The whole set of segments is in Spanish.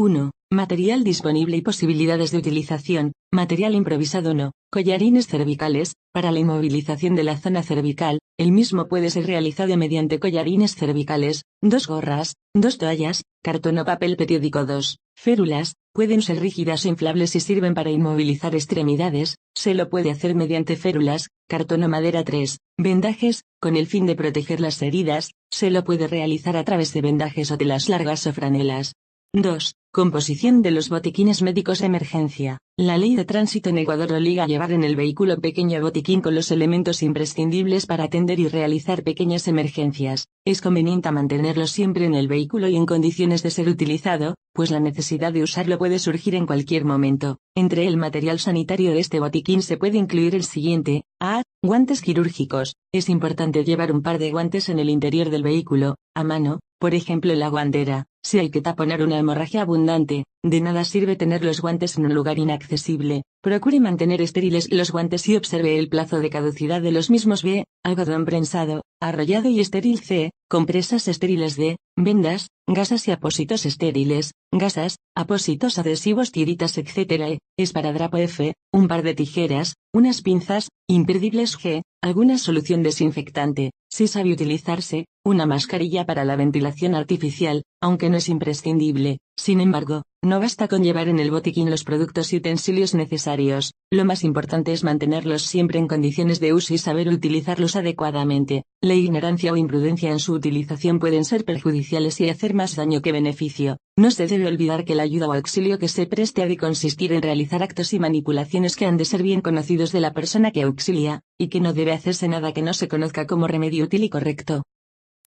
1. Material disponible y posibilidades de utilización. Material improvisado no. Collarines cervicales. Para la inmovilización de la zona cervical, el mismo puede ser realizado mediante collarines cervicales, 2 gorras, 2 toallas, cartón o papel periódico. 2. Férulas. Pueden ser rígidas o inflables y sirven para inmovilizar extremidades. Se lo puede hacer mediante férulas, cartón o madera. 3. Vendajes. Con el fin de proteger las heridas, se lo puede realizar a través de vendajes o telas largas o franelas. 2. Composición de los botiquines médicos de emergencia. La ley de tránsito en Ecuador obliga a llevar en el vehículo pequeño botiquín con los elementos imprescindibles para atender y realizar pequeñas emergencias. Es conveniente mantenerlo siempre en el vehículo y en condiciones de ser utilizado, pues la necesidad de usarlo puede surgir en cualquier momento. Entre el material sanitario de este botiquín se puede incluir el siguiente. A. Guantes quirúrgicos. Es importante llevar un par de guantes en el interior del vehículo, a mano, por ejemplo en la guantera. Si hay que taponar una hemorragia abundante, de nada sirve tener los guantes en un lugar inaccesible. Procure mantener estériles los guantes y observe el plazo de caducidad de los mismos. B. Algodón prensado, arrollado y estéril. C. Compresas estériles. D. Vendas, gasas y apósitos estériles, gasas, apósitos adhesivos, tiritas, etc. E. Esparadrapo. F. Un par de tijeras, unas pinzas, imperdibles. G. Alguna solución desinfectante, si sabe utilizarse, una mascarilla para la ventilación artificial, aunque no es imprescindible. Sin embargo, no basta con llevar en el botiquín los productos y utensilios necesarios, lo más importante es mantenerlos siempre en condiciones de uso y saber utilizarlos adecuadamente. La ignorancia o imprudencia en su utilización pueden ser perjudiciales y hacer más daño que beneficio. No se debe olvidar que la ayuda o auxilio que se preste ha de consistir en realizar actos y manipulaciones que han de ser bien conocidos de la persona que auxilia, y que no debe hacerse nada que no se conozca como remedio útil y correcto.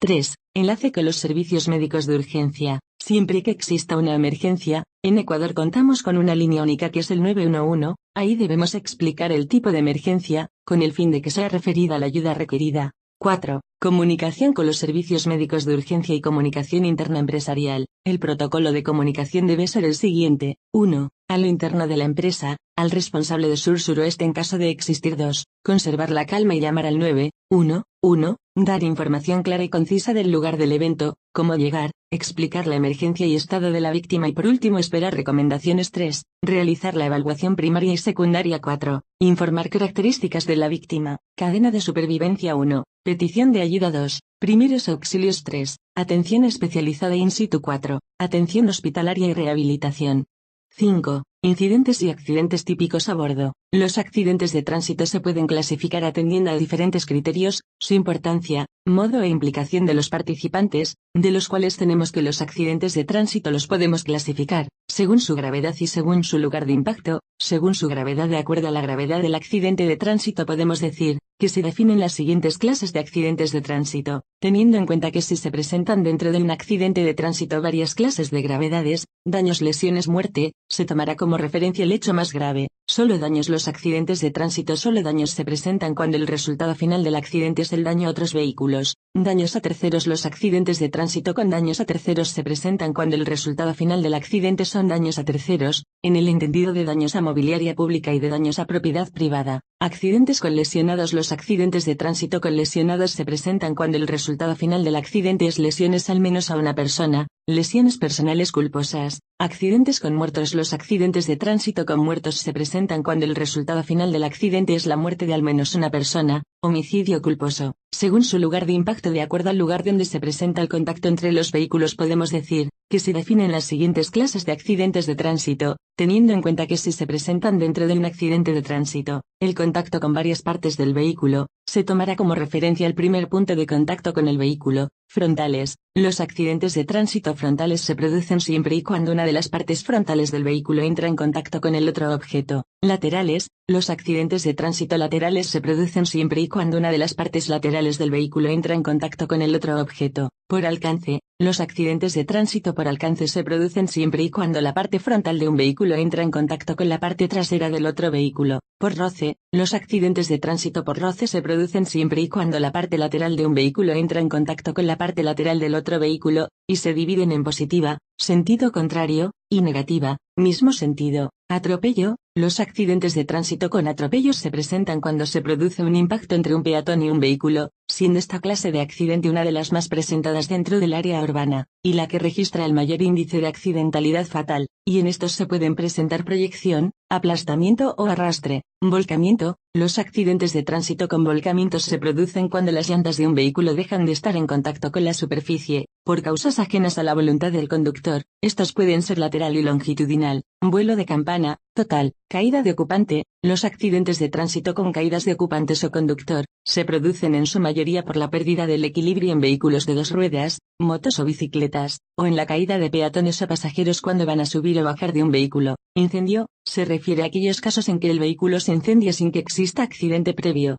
3. Enlace con los servicios médicos de urgencia. Siempre que exista una emergencia, en Ecuador contamos con una línea única que es el 911, ahí debemos explicar el tipo de emergencia, con el fin de que sea referida la ayuda requerida. 4. Comunicación con los servicios médicos de urgencia y comunicación interna empresarial. El protocolo de comunicación debe ser el siguiente. 1. A lo interno de la empresa, al responsable de sur-suroeste en caso de existir. 2. Conservar la calma y llamar al 911. Dar información clara y concisa del lugar del evento, cómo llegar, explicar la emergencia y estado de la víctima y por último esperar recomendaciones. 3. Realizar la evaluación primaria y secundaria. 4. Informar características de la víctima. Cadena de supervivencia. 1. Petición de ayuda. 2. Primeros auxilios. 3. Atención especializada in situ. 4. Atención hospitalaria y rehabilitación. 5. Incidentes y accidentes típicos a bordo. Los accidentes de tránsito se pueden clasificar atendiendo a diferentes criterios, su importancia, modo e implicación de los participantes, de los cuales tenemos que los accidentes de tránsito los podemos clasificar, según su gravedad y según su lugar de impacto. Según su gravedad, de acuerdo a la gravedad del accidente de tránsito podemos decir, que se definen las siguientes clases de accidentes de tránsito, teniendo en cuenta que si se presentan dentro de un accidente de tránsito varias clases de gravedades, daños, lesiones, muerte, se tomará como referencia el hecho más grave. Solo daños. Los accidentes de tránsito solo daños se presentan cuando el resultado final del accidente es el daño a otros vehículos. Daños a terceros. Los accidentes de tránsito con daños a terceros se presentan cuando el resultado final del accidente son daños a terceros, en el entendido de daños a mobiliaria pública y de daños a propiedad privada. Accidentes con lesionados. Los accidentes de tránsito con lesionados se presentan cuando el resultado final del accidente es lesiones al menos a una persona, lesiones personales culposas. Accidentes con muertos. Los accidentes de tránsito con muertos se presentan cuando el resultado final del accidente es la muerte de al menos una persona, homicidio culposo. Según su lugar de impacto, de acuerdo al lugar donde se presenta el contacto entre los vehículos, podemos decir que se definen las siguientes clases de accidentes de tránsito, teniendo en cuenta que si se presentan dentro de un accidente de tránsito, el contacto con varias partes del vehículo, se tomará como referencia el primer punto de contacto con el vehículo. Frontales. Los accidentes de tránsito frontales se producen siempre y cuando una de las partes frontales del vehículo entra en contacto con el otro objeto. Laterales. Los accidentes de tránsito laterales se producen siempre y cuando una de las partes laterales del vehículo entra en contacto con el otro objeto. Por alcance. Los accidentes de tránsito por alcance se producen siempre y cuando la parte frontal de un vehículo entra en contacto con la parte trasera del otro vehículo. Por roce. Los accidentes de tránsito por roce se producen siempre y cuando la parte lateral de un vehículo entra en contacto con la parte lateral del otro vehículo, y se dividen en positiva, sentido contrario, y negativa, mismo sentido. Atropello. Los accidentes de tránsito con atropellos se presentan cuando se produce un impacto entre un peatón y un vehículo, siendo esta clase de accidente una de las más presentadas dentro del área urbana, y la que registra el mayor índice de accidentalidad fatal, y en estos se pueden presentar proyección, aplastamiento o arrastre, volcamiento. Los accidentes de tránsito con volcamientos se producen cuando las llantas de un vehículo dejan de estar en contacto con la superficie, por causas ajenas a la voluntad del conductor. Estos pueden ser lateral y longitudinal, vuelo de campana, total, caída de ocupante. Los accidentes de tránsito con caídas de ocupantes o conductor, se producen en su mayoría por la pérdida del equilibrio en vehículos de dos ruedas, motos o bicicletas, o en la caída de peatones o pasajeros cuando van a subir o bajar de un vehículo. Incendio, se refiere a aquellos casos en que el vehículo se incendia sin que exista accidente previo.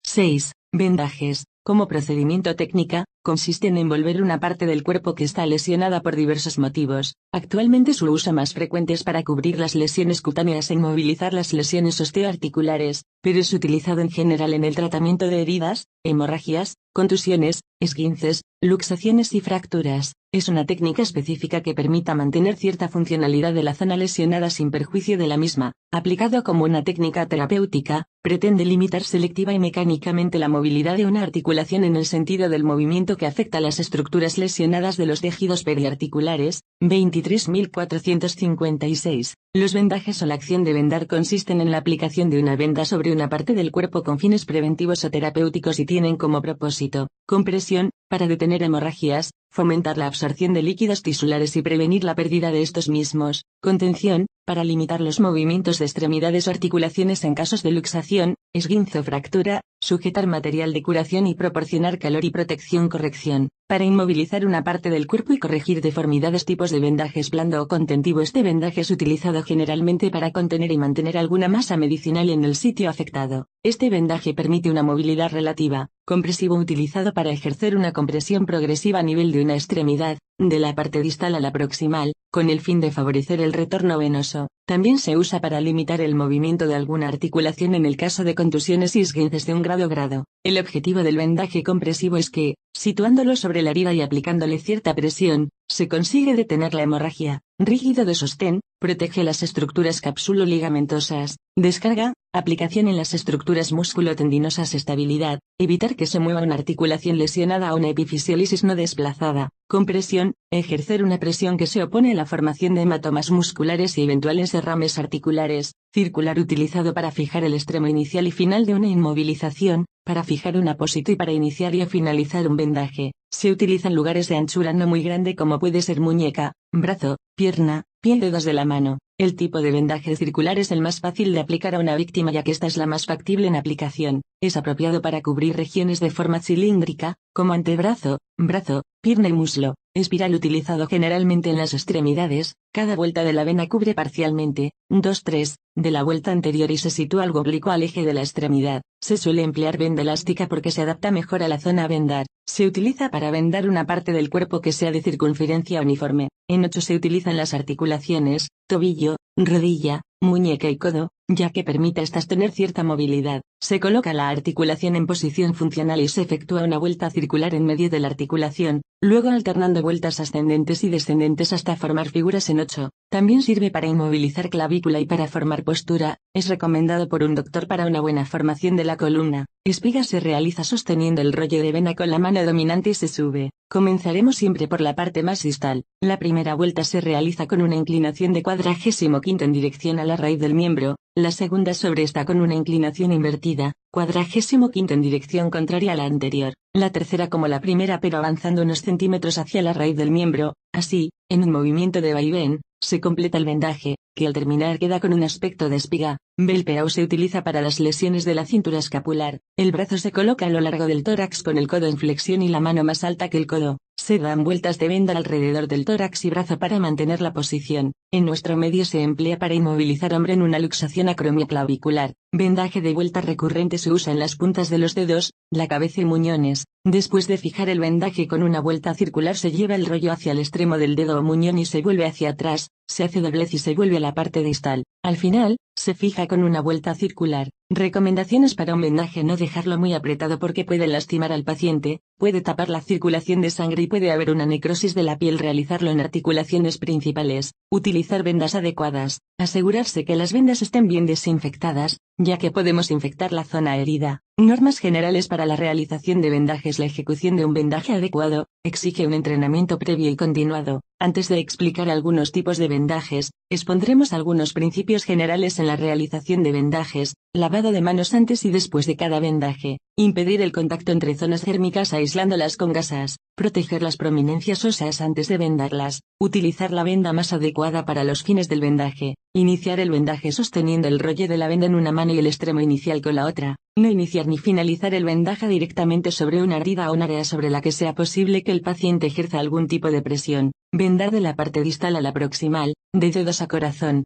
6. Vendajes. Como procedimiento técnica, consiste en envolver una parte del cuerpo que está lesionada por diversos motivos. Actualmente su uso más frecuente es para cubrir las lesiones cutáneas e inmovilizar las lesiones osteoarticulares, pero es utilizado en general en el tratamiento de heridas, hemorragias, contusiones, esguinces, luxaciones y fracturas. Es una técnica específica que permita mantener cierta funcionalidad de la zona lesionada sin perjuicio de la misma. Aplicado como una técnica terapéutica, pretende limitar selectiva y mecánicamente la movilidad de una articulación en el sentido del movimiento que afecta a las estructuras lesionadas de los tejidos periarticulares. 23.456. Los vendajes o la acción de vendar consisten en la aplicación de una venda sobre una parte del cuerpo con fines preventivos o terapéuticos y tienen como propósito: compresión, para detener hemorragias, fomentar la absorción de líquidos tisulares y prevenir la pérdida de estos mismos; contención, para limitar los movimientos de extremidades o articulaciones en casos de luxación, esguince o fractura; sujetar material de curación y proporcionar calor y protección; corrección, para inmovilizar una parte del cuerpo y corregir deformidades. Tipos de vendajes: blando o contentivo. Este vendaje es utilizado generalmente para contener y mantener alguna masa medicinal en el sitio afectado. Este vendaje permite una movilidad relativa. Compresivo, utilizado para ejercer una compresión progresiva a nivel de una extremidad, de la parte distal a la proximal, con el fin de favorecer el retorno venoso. También se usa para limitar el movimiento de alguna articulación en el caso de contusiones y esguinces de un grado. El objetivo del vendaje compresivo es que, situándolo sobre la herida y aplicándole cierta presión, se consigue detener la hemorragia. Rígido de sostén, protege las estructuras capsulo-ligamentosas. Descarga, aplicación en las estructuras músculo-tendinosas. Estabilidad, evitar que se mueva una articulación lesionada o una epifisiólisis no desplazada. Compresión, ejercer una presión que se opone a la formación de hematomas musculares y eventuales derrames articulares. Circular, utilizado para fijar el extremo inicial y final de una inmovilización, para fijar un apósito y para iniciar y finalizar un vendaje. Se utiliza en lugares de anchura no muy grande como puede ser muñeca, brazo, pierna, pie, dedos de la mano. El tipo de vendaje circular es el más fácil de aplicar a una víctima ya que esta es la más factible en aplicación. Es apropiado para cubrir regiones de forma cilíndrica, como antebrazo, brazo, pierna y muslo. Espiral, utilizado generalmente en las extremidades. Cada vuelta de la vena cubre parcialmente, 2-3, de la vuelta anterior y se sitúa algo oblicuo al eje de la extremidad. Se suele emplear venda elástica porque se adapta mejor a la zona a vendar. Se utiliza para vendar una parte del cuerpo que sea de circunferencia uniforme. En 8 se utilizan las articulaciones, tobillo, rodilla, muñeca y codo, ya que permite a estas tener cierta movilidad. Se coloca la articulación en posición funcional y se efectúa una vuelta circular en medio de la articulación, luego alternando vueltas ascendentes y descendentes hasta formar figuras en 8. También sirve para inmovilizar clavícula y para formar postura. Es recomendado por un doctor para una buena formación de la columna. Espiga se realiza sosteniendo el rollo de vena con la mano dominante y se sube. Comenzaremos siempre por la parte más distal. La primera vuelta se realiza con una inclinación de 45° en dirección a la raíz del miembro, la segunda sobre esta con una inclinación invertida, 45° en dirección contraria a la anterior, la tercera como la primera pero avanzando unos centímetros hacia la raíz del miembro. Así, en un movimiento de vaivén, se completa el vendaje, que al terminar queda con un aspecto de espiga. Belpeau se utiliza para las lesiones de la cintura escapular. El brazo se coloca a lo largo del tórax con el codo en flexión y la mano más alta que el codo. Se dan vueltas de venda alrededor del tórax y brazo para mantener la posición. En nuestro medio se emplea para inmovilizar hombre en una luxación acromioclavicular. Vendaje de vuelta recurrente se usa en las puntas de los dedos, la cabeza y muñones. Después de fijar el vendaje con una vuelta circular se lleva el rollo hacia el extremo del dedo o muñón y se vuelve hacia atrás. se hace doblez y se vuelve a la parte distal. Al final, se fija con una vuelta circular. Recomendaciones para un vendaje: no dejarlo muy apretado porque puede lastimar al paciente, puede tapar la circulación de sangre y puede haber una necrosis de la piel. Realizarlo en articulaciones principales. Utilizar vendas adecuadas. Asegurarse que las vendas estén bien desinfectadas, ya que podemos infectar la zona herida. Normas generales para la realización de vendajes. La ejecución de un vendaje adecuado exige un entrenamiento previo y continuado. Antes de explicar algunos tipos de vendajes, expondremos algunos principios generales en la realización de vendajes. Lavado de manos antes y después de cada vendaje. Impedir el contacto entre zonas térmicas aislándolas con gasas. Proteger las prominencias óseas antes de vendarlas. Utilizar la venda más adecuada para los fines del vendaje. Iniciar el vendaje sosteniendo el rollo de la venda en una mano y el extremo inicial con la otra. No iniciar ni finalizar el vendaje directamente sobre una herida o un área sobre la que sea posible que el paciente ejerza algún tipo de presión. Vendar de la parte distal a la proximal, de dedos a corazón.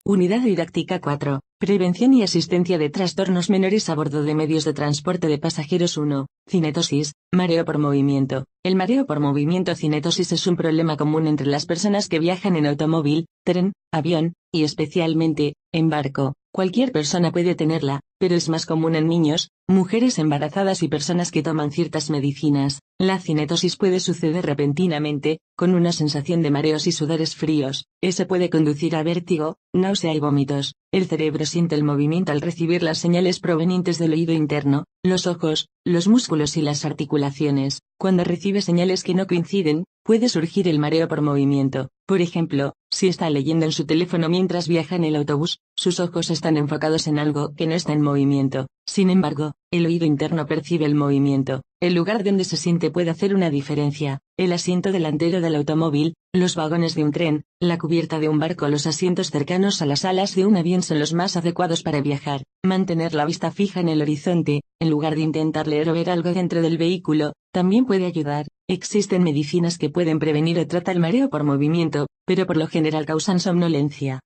Unidad didáctica 4. Prevención y asistencia de trastornos menores a bordo de medios de transporte de pasajeros. 1. Cinetosis, mareo por movimiento. El mareo por movimiento cinetosis es un problema común entre las personas que viajan en automóvil, tren, avión, y especialmente, en barco. Cualquier persona puede tenerla, pero es más común en niños, mujeres embarazadas y personas que toman ciertas medicinas. La cinetosis puede suceder repentinamente, con una sensación de mareos y sudores fríos. Ese puede conducir a vértigo, náusea y vómitos. El cerebro siente el movimiento al recibir las señales provenientes del oído interno, los ojos, los músculos y las articulaciones. Cuando recibe señales que no coinciden, puede surgir el mareo por movimiento. Por ejemplo, si está leyendo en su teléfono mientras viaja en el autobús, sus ojos están enfocados en algo que no está en movimiento. Sin embargo, el oído interno percibe el movimiento. El lugar donde se siente puede hacer una diferencia. El asiento delantero del automóvil, los vagones de un tren, la cubierta de un barco, los asientos cercanos a las alas de un avión son los más adecuados para viajar. Mantener la vista fija en el horizonte, en lugar de intentar leer o ver algo dentro del vehículo, también puede ayudar. Existen medicinas que pueden prevenir o tratar el mareo por movimiento, pero por lo general causan somnolencia.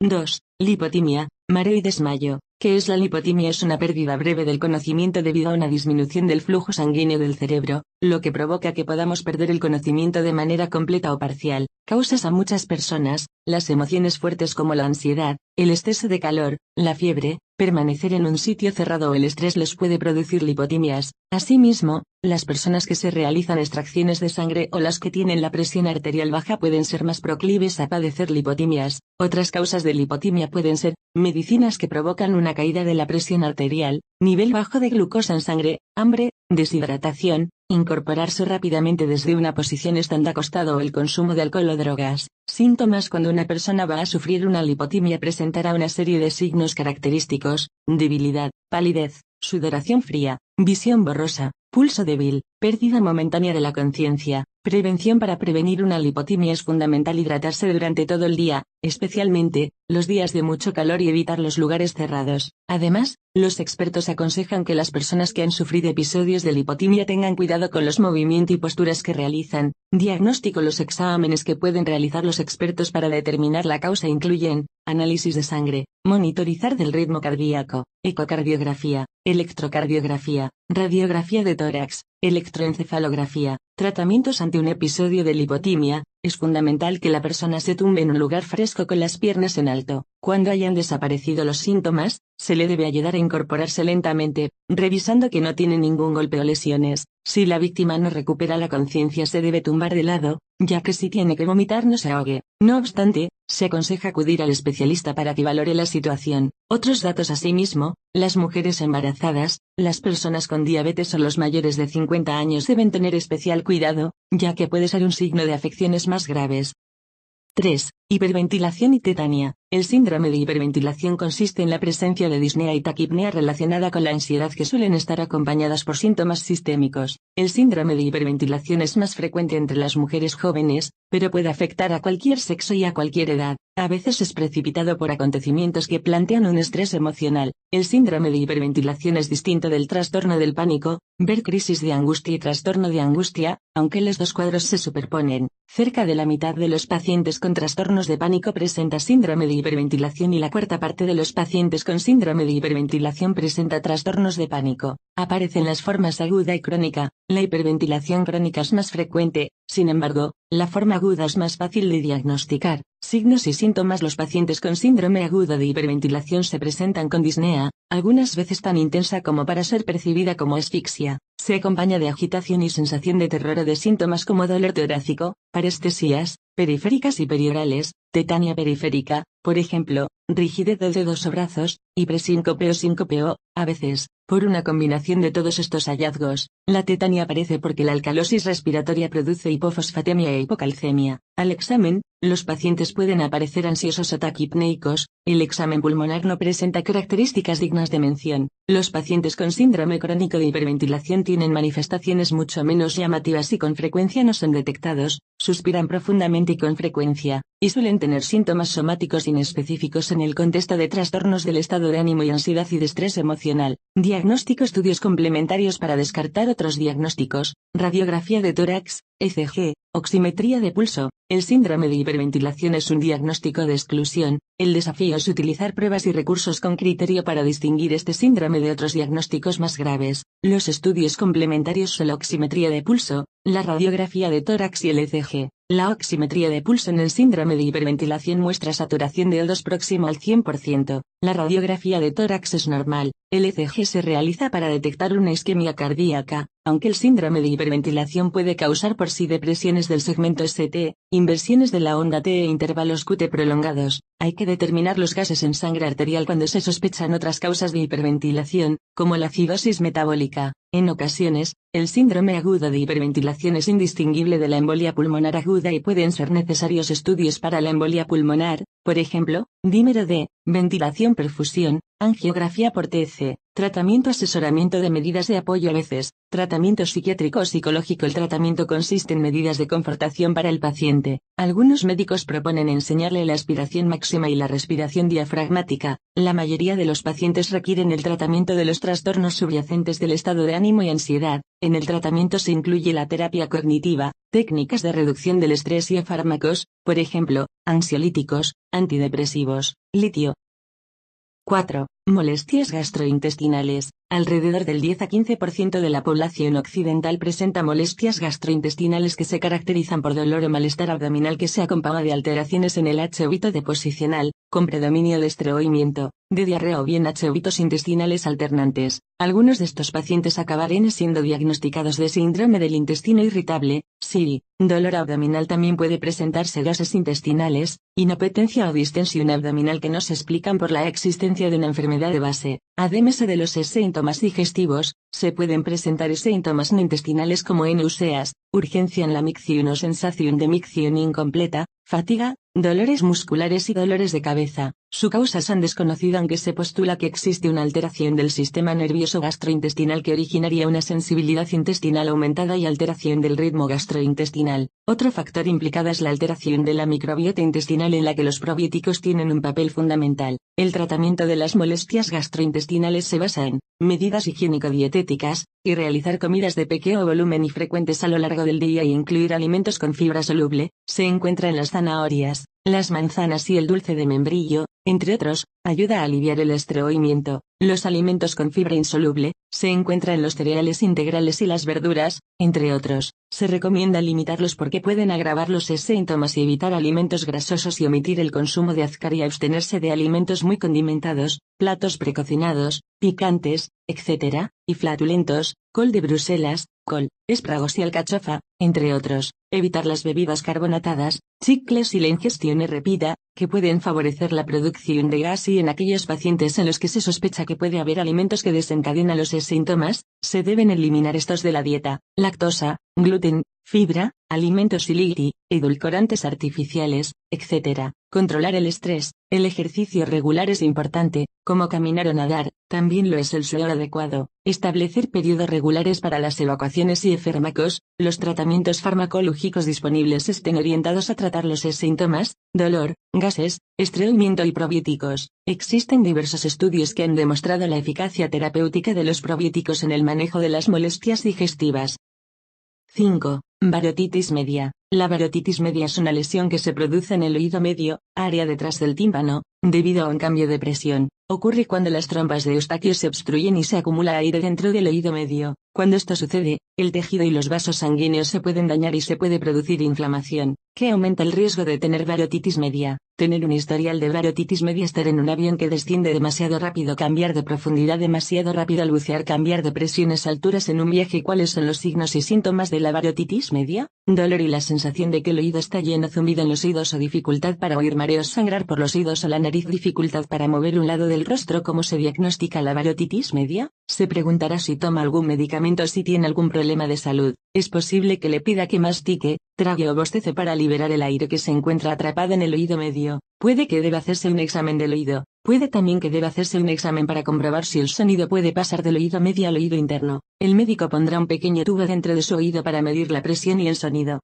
2. Lipotimia, mareo y desmayo. ¿Qué es la lipotimia? Es una pérdida breve del conocimiento debido a una disminución del flujo sanguíneo del cerebro, lo que provoca que podamos perder el conocimiento de manera completa o parcial. Causas a muchas personas, las emociones fuertes como la ansiedad, el exceso de calor, la fiebre, permanecer en un sitio cerrado o el estrés les puede producir lipotimias. Asimismo, las personas que se realizan extracciones de sangre o las que tienen la presión arterial baja pueden ser más proclives a padecer lipotimias. Otras causas de lipotimia pueden ser medicinas que provocan una caída de la presión arterial, nivel bajo de glucosa en sangre, hambre, deshidratación, incorporarse rápidamente desde una posición estando acostado o el consumo de alcohol o drogas. Síntomas: cuando una persona va a sufrir una lipotimia presentará una serie de signos característicos: debilidad, palidez, sudoración fría, visión borrosa, pulso débil, pérdida momentánea de la conciencia. Prevención: para prevenir una lipotimia es fundamental hidratarse durante todo el día, especialmente los días de mucho calor, y evitar los lugares cerrados. Además, los expertos aconsejan que las personas que han sufrido episodios de lipotimia tengan cuidado con los movimientos y posturas que realizan. Diagnóstico: los exámenes que pueden realizar los expertos para determinar la causa incluyen análisis de sangre, monitorizar del ritmo cardíaco, ecocardiografía, electrocardiografía, radiografía de tórax, electroencefalografía. Tratamientos ante un episodio de lipotimia: es fundamental que la persona se tumbe en un lugar fresco con las piernas en alto. Cuando hayan desaparecido los síntomas, se le debe ayudar a incorporarse lentamente, revisando que no tiene ningún golpe o lesiones. Si la víctima no recupera la conciencia, se debe tumbar de lado, ya que si tiene que vomitar no se ahogue. No obstante, se aconseja acudir al especialista para que valore la situación. Otros datos: asimismo, las mujeres embarazadas, las personas con diabetes o los mayores de 50 años deben tener especial cuidado, ya que puede ser un signo de afecciones más graves. 3. Hiperventilación y tetania. El síndrome de hiperventilación consiste en la presencia de disnea y taquipnea relacionada con la ansiedad, que suelen estar acompañadas por síntomas sistémicos. El síndrome de hiperventilación es más frecuente entre las mujeres jóvenes, pero puede afectar a cualquier sexo y a cualquier edad. A veces es precipitado por acontecimientos que plantean un estrés emocional. El síndrome de hiperventilación es distinto del trastorno del pánico, ver crisis de angustia y trastorno de angustia, aunque los dos cuadros se superponen. Cerca de la mitad de los pacientes con trastornos de pánico presenta síndrome de hiperventilación y la cuarta parte de los pacientes con síndrome de hiperventilación presenta trastornos de pánico. Aparecen las formas aguda y crónica. La hiperventilación crónica es más frecuente, sin embargo, la forma aguda es más fácil de diagnosticar. Signos y síntomas. Los pacientes con síndrome agudo de hiperventilación se presentan con disnea, algunas veces tan intensa como para ser percibida como asfixia. Se acompaña de agitación y sensación de terror o de síntomas como dolor torácico, parestesias, periféricas y periorales, tetania periférica, por ejemplo, rigidez de dedos o brazos, y presíncope o síncopeo, a veces, por una combinación de todos estos hallazgos, la tetania aparece porque la alcalosis respiratoria produce hipofosfatemia e hipocalcemia. Al examen, los pacientes pueden aparecer ansiosos o taquipnéicos. El examen pulmonar no presenta características dignas de mención. Los pacientes con síndrome crónico de hiperventilación tienen manifestaciones mucho menos llamativas y con frecuencia no son detectados, suspiran profundamente y con frecuencia, y suelen tener síntomas somáticos inespecíficos en el contexto de trastornos del estado de ánimo y ansiedad y de estrés emocional. Diagnóstico. Estudios complementarios para descartar otros diagnósticos: radiografía de tórax, ECG, oximetría de pulso. El síndrome de hiperventilación es un diagnóstico de exclusión. El desafío es utilizar pruebas y recursos con criterio para distinguir este síndrome de otros diagnósticos más graves. Los estudios complementarios son la oximetría de pulso, la radiografía de tórax y el ECG. La oximetría de pulso en el síndrome de hiperventilación muestra saturación de O2 próximo al 100%. La radiografía de tórax es normal. El ECG se realiza para detectar una isquemia cardíaca, aunque el síndrome de hiperventilación puede causar por sí depresiones del segmento ST, inversiones de la onda T e intervalos QT prolongados. Hay que determinar los gases en sangre arterial cuando se sospechan otras causas de hiperventilación, como la acidosis metabólica. En ocasiones, el síndrome agudo de hiperventilación es indistinguible de la embolia pulmonar aguda y pueden ser necesarios estudios para la embolia pulmonar, por ejemplo, dímero D, ventilación perfusión, angiografía por TC, tratamiento asesoramiento de medidas de apoyo a veces, tratamiento psiquiátrico o psicológico. El tratamiento consiste en medidas de confortación para el paciente. Algunos médicos proponen enseñarle la aspiración máxima y la respiración diafragmática. La mayoría de los pacientes requieren el tratamiento de los trastornos subyacentes del estado de ánimo y ansiedad. En el tratamiento se incluye la terapia cognitiva, técnicas de reducción del estrés y fármacos, por ejemplo, ansiolíticos, antidepresivos, litio. 4. Molestias gastrointestinales. Alrededor del 10 a 15% de la población occidental presenta molestias gastrointestinales que se caracterizan por dolor o malestar abdominal que se acompaña de alteraciones en el H-óbito deposicional, con predominio de estreoimiento, de diarrea o bien H-óbitos intestinales alternantes. Algunos de estos pacientes acabarán siendo diagnosticados de síndrome del intestino irritable, SII. Dolor abdominal. También puede presentarse gases intestinales, inapetencia o distensión abdominal que no se explican por la existencia de una enfermedad de base. Además de los síntomas digestivos, se pueden presentar síntomas no intestinales como náuseas, urgencia en la micción o sensación de micción incompleta, fatiga, dolores musculares y dolores de cabeza. Su causa es desconocida, aunque se postula que existe una alteración del sistema nervioso gastrointestinal que originaría una sensibilidad intestinal aumentada y alteración del ritmo gastrointestinal. Otro factor implicado es la alteración de la microbiota intestinal en la que los probióticos tienen un papel fundamental. El tratamiento de las molestias gastrointestinales se basa en medidas higiénico-dietéticas, y realizar comidas de pequeño volumen y frecuentes a lo largo del día y incluir alimentos con fibra soluble. Se encuentra en las zanahorias, las manzanas y el dulce de membrillo, entre otros. Ayuda a aliviar el estreoimiento. Los alimentos con fibra insoluble se encuentran en los cereales integrales y las verduras, entre otros. Se recomienda limitarlos porque pueden agravar los síntomas y evitar alimentos grasosos y omitir el consumo de azúcar y abstenerse de alimentos muy condimentados, platos precocinados, picantes, etc., y flatulentos, col de Bruselas, col, espárragos y alcachofa, entre otros. Evitar las bebidas carbonatadas, chicles y la ingestión rápida, que pueden favorecer la producción de gas, y en aquellos pacientes en los que se sospecha que puede haber alimentos que desencadenan los síntomas, se deben eliminar estos de la dieta. Lactosa, gluten, fibra, alimentos ilíciti, edulcorantes artificiales, etc. Controlar el estrés. El ejercicio regular es importante, como caminar o nadar, también lo es el sueño adecuado. Establecer periodos regulares para las evacuaciones y fármacos. Los tratamientos farmacológicos disponibles estén orientados a tratar los síntomas, dolor, gases, estreñimiento y probióticos. Existen diversos estudios que han demostrado la eficacia terapéutica de los probióticos en el manejo de las molestias digestivas. 5. Variotitis media. La variotitis media es una lesión que se produce en el oído medio, área detrás del tímpano, debido a un cambio de presión. Ocurre cuando las trompas de Eustaquio se obstruyen y se acumula aire dentro del oído medio. Cuando esto sucede, el tejido y los vasos sanguíneos se pueden dañar y se puede producir inflamación, que aumenta el riesgo de tener variotitis media. Tener un historial de variotitis media, estar en un avión que desciende demasiado rápido, cambiar de profundidad demasiado rápido al bucear, cambiar de presiones alturas en un viaje. ¿Cuáles son los signos y síntomas de la variotitis media? Dolor y la sensación de que el oído está lleno, zumbido en los oídos o dificultad para oír, mareos, sangrar por los oídos o la nariz, dificultad para mover un lado del rostro. ¿Cómo se diagnostica la variotitis media? Se preguntará si toma algún medicamento o si tiene algún problema de salud. Es posible que le pida que mastique, trague o bostece para liberar el aire que se encuentra atrapado en el oído medio. Puede que deba hacerse un examen del oído. Puede también que deba hacerse un examen para comprobar si el sonido puede pasar del oído medio al oído interno. El médico pondrá un pequeño tubo dentro de su oído para medir la presión y el sonido.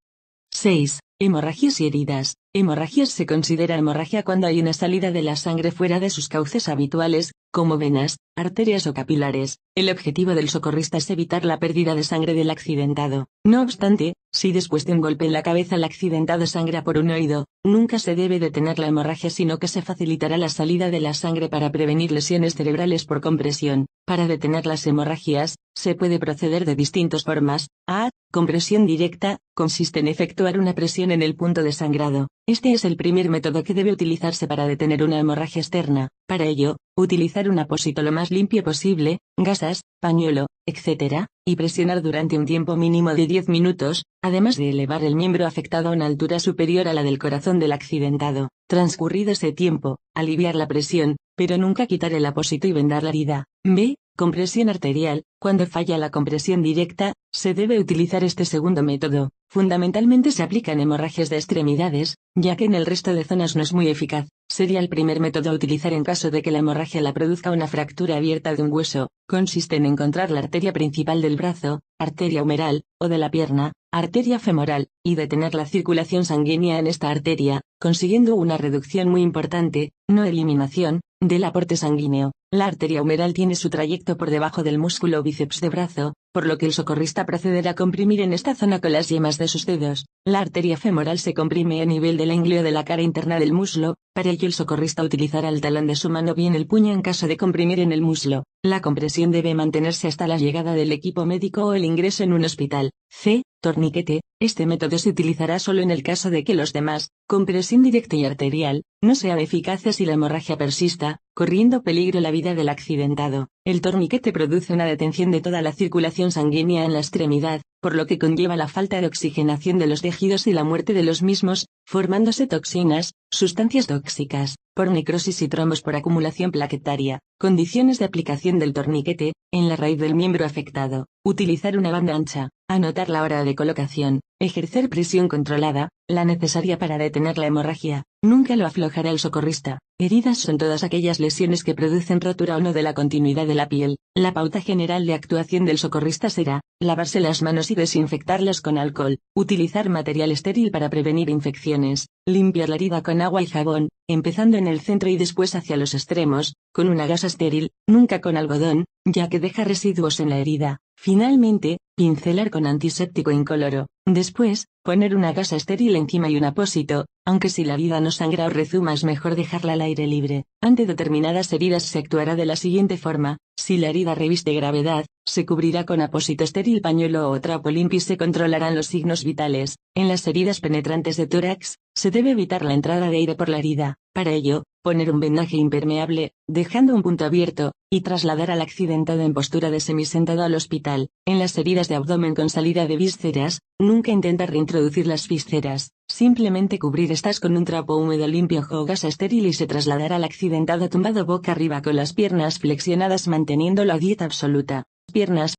6. Hemorragias y heridas. Hemorragias. Se considera hemorragia cuando hay una salida de la sangre fuera de sus cauces habituales, como venas, arterias o capilares. El objetivo del socorrista es evitar la pérdida de sangre del accidentado. No obstante, si después de un golpe en la cabeza el accidentado sangra por un oído, nunca se debe detener la hemorragia, sino que se facilitará la salida de la sangre para prevenir lesiones cerebrales por compresión. Para detener las hemorragias, se puede proceder de distintas formas. A. Compresión directa. Consiste en efectuar una presión en el punto de sangrado. Este es el primer método que debe utilizarse para detener una hemorragia externa. Para ello, utilizar un apósito lo más limpio posible, gasas, pañuelo, etc., y presionar durante un tiempo mínimo de 10 minutos, además de elevar el miembro afectado a una altura superior a la del corazón del accidentado. Transcurrido ese tiempo, aliviar la presión, pero nunca quitar el apósito y vendar la herida. B. Compresión arterial. Cuando falla la compresión directa, se debe utilizar este segundo método. Fundamentalmente se aplica en hemorragias de extremidades, ya que en el resto de zonas no es muy eficaz. Sería el primer método a utilizar en caso de que la hemorragia la produzca una fractura abierta de un hueso. Consiste en encontrar la arteria principal del brazo, arteria humeral, o de la pierna, arteria femoral, y detener la circulación sanguínea en esta arteria, consiguiendo una reducción muy importante, no eliminación, del aporte sanguíneo. La arteria humeral tiene su trayecto por debajo del músculo bíceps de brazo, por lo que el socorrista procederá a comprimir en esta zona con las yemas de sus dedos. La arteria femoral se comprime a nivel del ganglio de la cara interna del muslo. Para ello el socorrista utilizará el talón de su mano, bien el puño en caso de comprimir en el muslo. La compresión debe mantenerse hasta la llegada del equipo médico o el ingreso en un hospital. C. Torniquete. Este método se utilizará solo en el caso de que los demás, compresión directa y arterial, no sean eficaces y la hemorragia persista, corriendo peligro la vida del accidentado. El torniquete produce una detención de toda la circulación sanguínea en la extremidad, por lo que conlleva la falta de oxigenación de los tejidos y la muerte de los mismos, formándose toxinas, sustancias tóxicas, por necrosis y trombos por acumulación plaquetaria. Condiciones de aplicación del torniquete, en la raíz del miembro afectado. Utilizar una banda ancha. Anotar la hora de colocación. Ejercer presión controlada, la necesaria para detener la hemorragia. Nunca lo aflojará el socorrista. Heridas son todas aquellas lesiones que producen rotura o no de la continuidad de la piel. La pauta general de actuación del socorrista será lavarse las manos y desinfectarlas con alcohol. Utilizar material estéril para prevenir infecciones. Limpiar la herida con agua y jabón, empezando en el centro y después hacia los extremos, con una gasa estéril, nunca con algodón, ya que deja residuos en la herida. Finalmente, pincelar con antiséptico incoloro. Después, poner una gasa estéril encima y un apósito, aunque si la herida no sangra o rezuma es mejor dejarla al aire libre. Ante determinadas heridas se actuará de la siguiente forma: si la herida reviste gravedad, se cubrirá con apósito estéril, pañuelo o trapo limpio y se controlarán los signos vitales. En las heridas penetrantes de tórax, se debe evitar la entrada de aire por la herida. Para ello, poner un vendaje impermeable, dejando un punto abierto, y trasladar al accidentado en postura de semisentado al hospital. En las heridas de abdomen con salida de vísceras, nunca intentar reintroducir las vísceras. Simplemente cubrir estas con un trapo húmedo limpio o gasa estéril y se trasladará al accidentado tumbado boca arriba con las piernas flexionadas manteniendo la dieta absoluta. Piernas.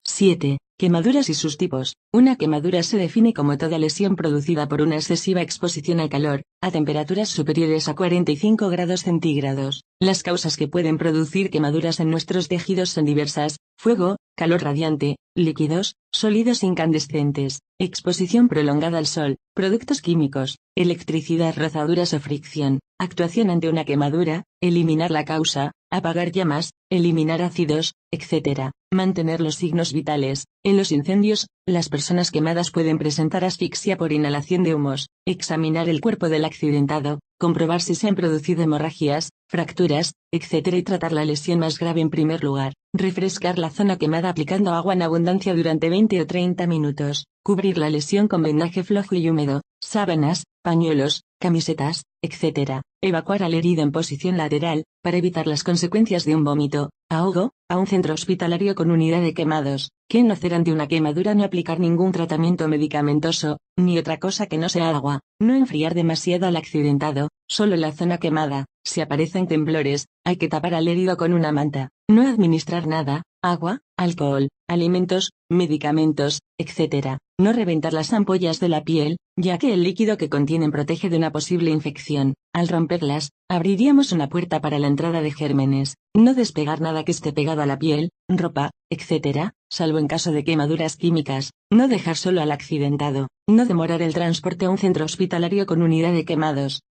7. Quemaduras y sus tipos. Una quemadura se define como toda lesión producida por una excesiva exposición al calor, a temperaturas superiores a 45 grados centígrados. Las causas que pueden producir quemaduras en nuestros tejidos son diversas: fuego, calor radiante, líquidos, sólidos incandescentes, exposición prolongada al sol, productos químicos, electricidad, rozaduras o fricción. actuación ante una quemadura, eliminar la causa, apagar llamas, eliminar ácidos, etc. Mantener los signos vitales. En los incendios, las personas quemadas pueden presentar asfixia por inhalación de humos. Examinar el cuerpo del accidentado, comprobar si se han producido hemorragias, fracturas, etc. y tratar la lesión más grave en primer lugar. Refrescar la zona quemada aplicando agua en abundancia durante 20 o 30 minutos. Cubrir la lesión con vendaje flojo y húmedo, sábanas, pañuelos, camisetas, etc. Evacuar al herido en posición lateral, para evitar las consecuencias de un vómito, ahogo, a un centro hospitalario con unidad de quemados. ¿Qué no hacer ante una quemadura? No aplicar ningún tratamiento medicamentoso, ni otra cosa que no sea agua. No enfriar demasiado al accidentado, solo la zona quemada. Si aparecen temblores, hay que tapar al herido con una manta. No administrar nada, agua, alcohol, alimentos, medicamentos, etc. No reventar las ampollas de la piel, ya que el líquido que contienen protege de una posible infección. Al romperlas, abriríamos una puerta para la entrada de gérmenes. No despegar nada que esté pegado a la piel, ropa, etc., salvo en caso de quemaduras químicas. No dejar solo al accidentado. No demorar el transporte a un centro hospitalario con unidad de quemados.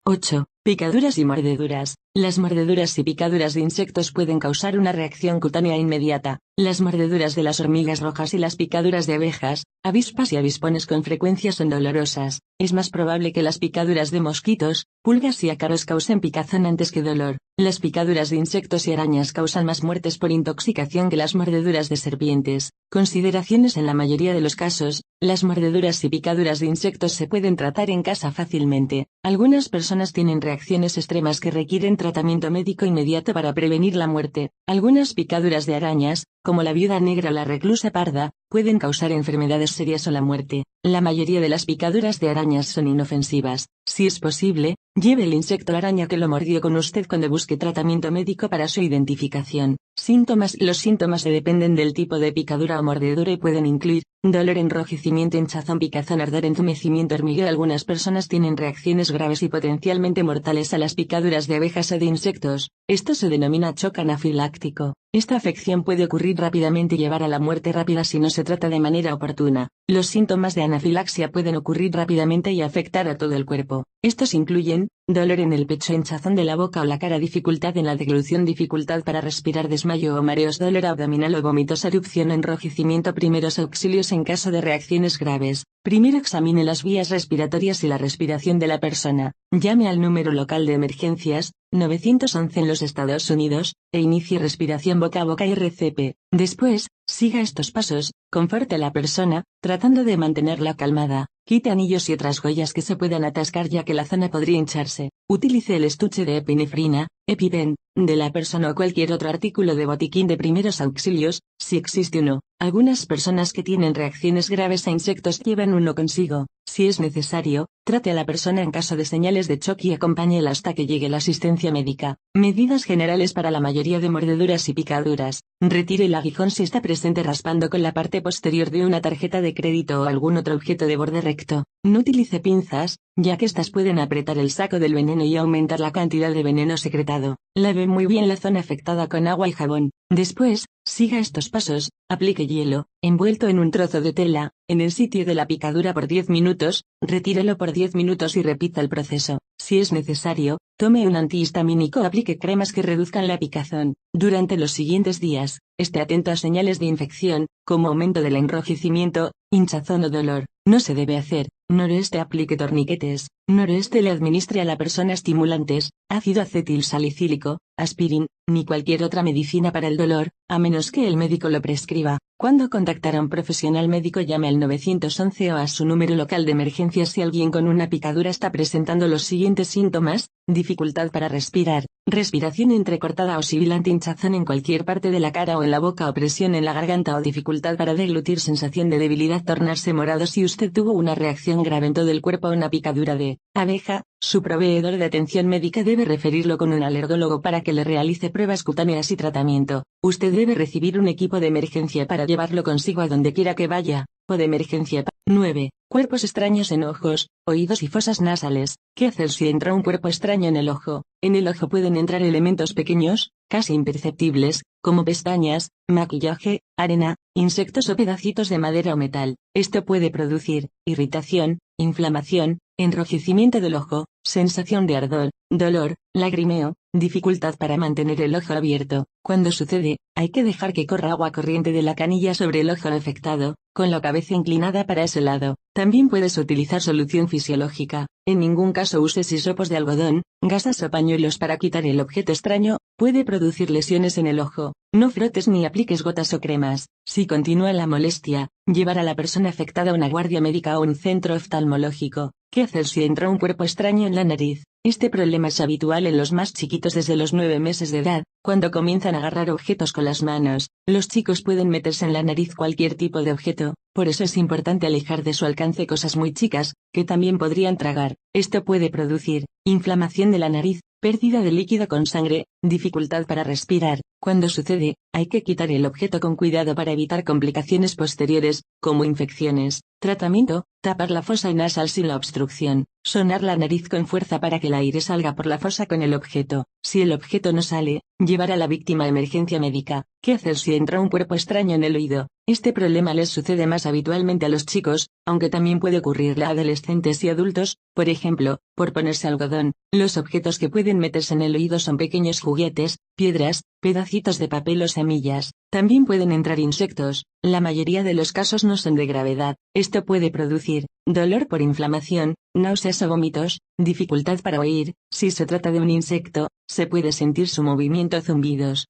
8. Picaduras y mordeduras. Las mordeduras y picaduras de insectos pueden causar una reacción cutánea inmediata. Las mordeduras de las hormigas rojas y las picaduras de abejas, avispas y avispones con frecuencia son dolorosas. Es más probable que las picaduras de mosquitos, pulgas y ácaros causen picazón antes que dolor. Las picaduras de insectos y arañas causan más muertes por intoxicación que las mordeduras de serpientes. Consideraciones: en la mayoría de los casos, las mordeduras y picaduras de insectos se pueden tratar en casa fácilmente. Algunas personas tienen reacciones extremas que requieren tratamiento médico inmediato para prevenir la muerte. Algunas picaduras de arañas, como la viuda negra o la reclusa parda, pueden causar enfermedades serias o la muerte. La mayoría de las picaduras de arañas son inofensivas. Si es posible, lleve el insecto o araña que lo mordió con usted cuando busque tratamiento médico para su identificación. Síntomas: los síntomas dependen del tipo de picadura o mordedura y pueden incluir dolor, enrojecimiento, hinchazón, picazón, ardor, entumecimiento, hormigueo. Algunas personas tienen reacciones graves y potencialmente mortales a las picaduras de abejas o de insectos. Esto se denomina shock anafiláctico. Esta afección puede ocurrir rápidamente y llevar a la muerte rápida si no se trata de manera oportuna. Los síntomas de anafilaxia pueden ocurrir rápidamente y afectar a todo el cuerpo. Estos incluyen dolor en el pecho, hinchazón de la boca o la cara, dificultad en la deglución, dificultad para respirar, desmayo o mareos, dolor abdominal o vómitos, erupción o enrojecimiento. Primeros auxilios en caso de reacciones graves. Primero examine las vías respiratorias y la respiración de la persona. Llame al número local de emergencias, 911 en los Estados Unidos, e inicie respiración boca a boca RCP. Después, siga estos pasos, conforte a la persona, tratando de mantenerla calmada. Quite anillos y otras joyas que se puedan atascar ya que la zona podría hincharse. Utilice el estuche de epinefrina, EpiPen, de la persona o cualquier otro artículo de botiquín de primeros auxilios, si existe uno. Algunas personas que tienen reacciones graves a insectos llevan uno consigo. Si es necesario, trate a la persona en caso de señales de shock y acompáñela hasta que llegue la asistencia médica. Medidas generales para la mayoría de mordeduras y picaduras. Retire el aguijón si está presente raspando con la parte posterior de una tarjeta de crédito o algún otro objeto de borde recto. No utilice pinzas, ya que estas pueden apretar el saco del veneno y aumentar la cantidad de veneno secretado. Lave muy bien la zona afectada con agua y jabón. Después, siga estos pasos: aplique hielo, envuelto en un trozo de tela, en el sitio de la picadura por 10 minutos, retírelo por 10 minutos y repita el proceso. Si es necesario, tome un antihistamínico o aplique cremas que reduzcan la picazón. Durante los siguientes días, esté atento a señales de infección, como aumento del enrojecimiento, hinchazón o dolor. No se debe hacer: noreste aplique torniquetes, noreste le administre a la persona estimulantes, ácido acetil salicílico, aspirin, ni cualquier otra medicina para el dolor, a menos que el médico lo prescriba. Cuando contactar a un profesional médico, llame al 911 o a su número local de emergencias si alguien con una picadura está presentando los siguientes síntomas: dificultad para respirar, respiración entrecortada o sibilante, hinchazón en cualquier parte de la cara o en la boca, opresión en la garganta o dificultad para deglutir, sensación de debilidad, tornarse morado. Si usted tuvo una reacción grave en todo el cuerpo a una picadura de abeja, su proveedor de atención médica debe referirlo con un alergólogo para que le realice pruebas cutáneas y tratamiento. Usted debe recibir un equipo de emergencia para llevarlo consigo a donde quiera que vaya. O de emergencia. 9. Cuerpos extraños en ojos, oídos y fosas nasales. ¿Qué hacer si entra un cuerpo extraño en el ojo? En el ojo pueden entrar elementos pequeños, casi imperceptibles, como pestañas, maquillaje, arena, insectos o pedacitos de madera o metal. Esto puede producir irritación, inflamación, enrojecimiento del ojo, sensación de ardor, dolor, lagrimeo, dificultad para mantener el ojo abierto. Cuando sucede, hay que dejar que corra agua corriente de la canilla sobre el ojo afectado, con la cabeza inclinada para ese lado. También puedes utilizar solución fisiológica. En ningún caso uses hisopos de algodón, gasas o pañuelos para quitar el objeto extraño, puede producir lesiones en el ojo. No frotes ni apliques gotas o cremas. Si continúa la molestia, llevar a la persona afectada a una guardia médica o un centro oftalmológico. ¿Qué hacer si entra un cuerpo extraño en la nariz? Este problema es habitual en los más chiquitos desde los 9 meses de edad, cuando comienzan a agarrar objetos con las manos. Los chicos pueden meterse en la nariz cualquier tipo de objeto, por eso es importante alejar de su alcance cosas muy chicas, que también podrían tragar. Esto puede producir inflamación de la nariz, pérdida de líquido con sangre, dificultad para respirar. Cuando sucede, hay que quitar el objeto con cuidado para evitar complicaciones posteriores, como infecciones. Tratamiento: tapar la fosa nasal sin la obstrucción, sonar la nariz con fuerza para que el aire salga por la fosa con el objeto. Si el objeto no sale, llevar a la víctima a emergencia médica. ¿Qué hacer si entra un cuerpo extraño en el oído? Este problema les sucede más habitualmente a los chicos, aunque también puede ocurrirle a adolescentes y adultos, por ejemplo, por ponerse algodón. Los objetos que pueden meterse en el oído son pequeños juguetes, piedras, pedacitos de papel o semillas. También pueden entrar insectos. La mayoría de los casos no son de gravedad. Esto puede producir dolor por inflamación, náuseas o vómitos, dificultad para oír. Si se trata de un insecto, se puede sentir su movimiento o zumbidos.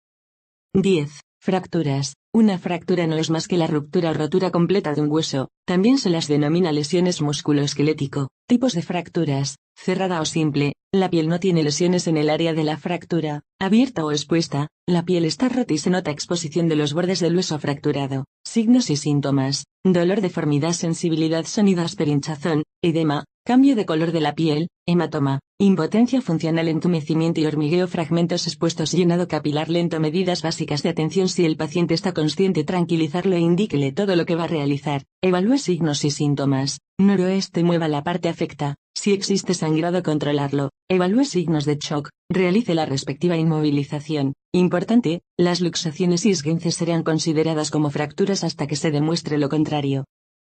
10. Fracturas. Una fractura no es más que la ruptura o rotura completa de un hueso. También se las denomina lesiones musculoesquelético. Tipos de fracturas: cerrada o simple. La piel no tiene lesiones en el área de la fractura. Abierta o expuesta. La piel está rota y se nota exposición de los bordes del hueso fracturado. Signos y síntomas: dolor, deformidad, sensibilidad, sonido áspero, hinchazón, edema, cambio de color de la piel, hematoma, impotencia funcional, entumecimiento y hormigueo, fragmentos expuestos, llenado capilar lento. Medidas básicas de atención: si el paciente está consciente, tranquilizarlo e indíquele todo lo que va a realizar. Evalúe signos y síntomas. Noroeste: mueva la parte afecta. Si existe sangrado, controlarlo. Evalúe signos de shock. Realice la respectiva inmovilización. Importante: las luxaciones y esguinces serán consideradas como fracturas hasta que se demuestre lo contrario.